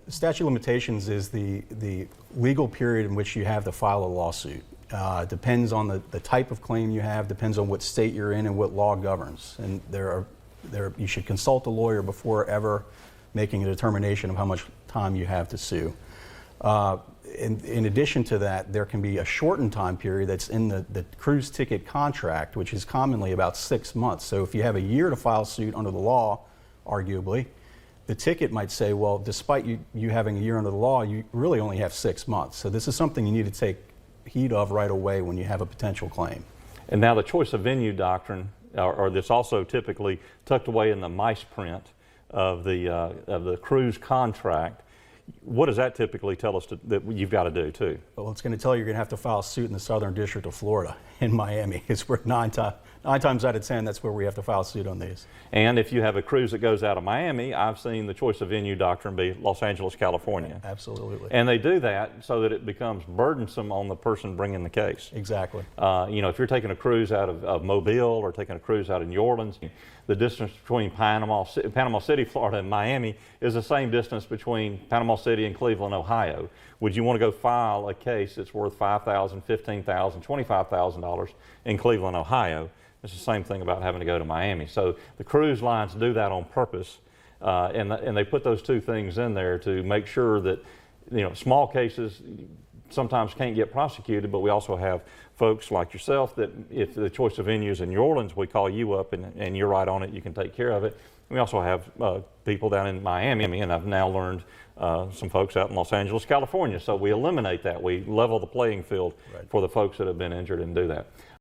statute of limitations is the legal period in which you have to file a lawsuit. Depends on the type of claim you have, depends on what state you're in and what law governs. And you should consult a lawyer before ever making a determination of how much time you have to sue. In addition to that, there can be a shortened time period that's in the cruise ticket contract, which is commonly about 6 months. So if you have a year to file suit under the law, arguably, the ticket might say, well, despite you having a year under the law, you really only have 6 months. So this is something you need to take heed of right away when you have a potential claim. And now the choice of venue doctrine, or this also typically tucked away in the mice print of the cruise contract. What does that typically tell us that you've got to do too? Well, it's going to tell you you're going to have to file a suit in the Southern District of Florida in Miami. It's where nine times out of 10, that's where we have to file a suit on these. And if you have a cruise that goes out of Miami, I've seen the choice of venue doctrine be Los Angeles, California. Absolutely. And they do that so that it becomes burdensome on the person bringing the case. Exactly. You know, if you're taking a cruise out of Mobile or taking a cruise out of New Orleans, the distance between Panama City, Florida and Miami is the same distance between Panama City and Cleveland, Ohio. Would you want to go file a case that's worth $5,000, $15,000, $25,000 in Cleveland, Ohio? It's the same thing about having to go to Miami. So the cruise lines do that on purpose, and they put those two things in there to make sure that, you know, small cases sometimes can't get prosecuted, but we also have folks like yourself that if the choice of venue is in New Orleans, we call you up and you're right on it, you can take care of it. We also have people down in Miami, and I've now learned some folks out in Los Angeles, California. So we eliminate that. We level the playing field for the folks that have been injured and do that.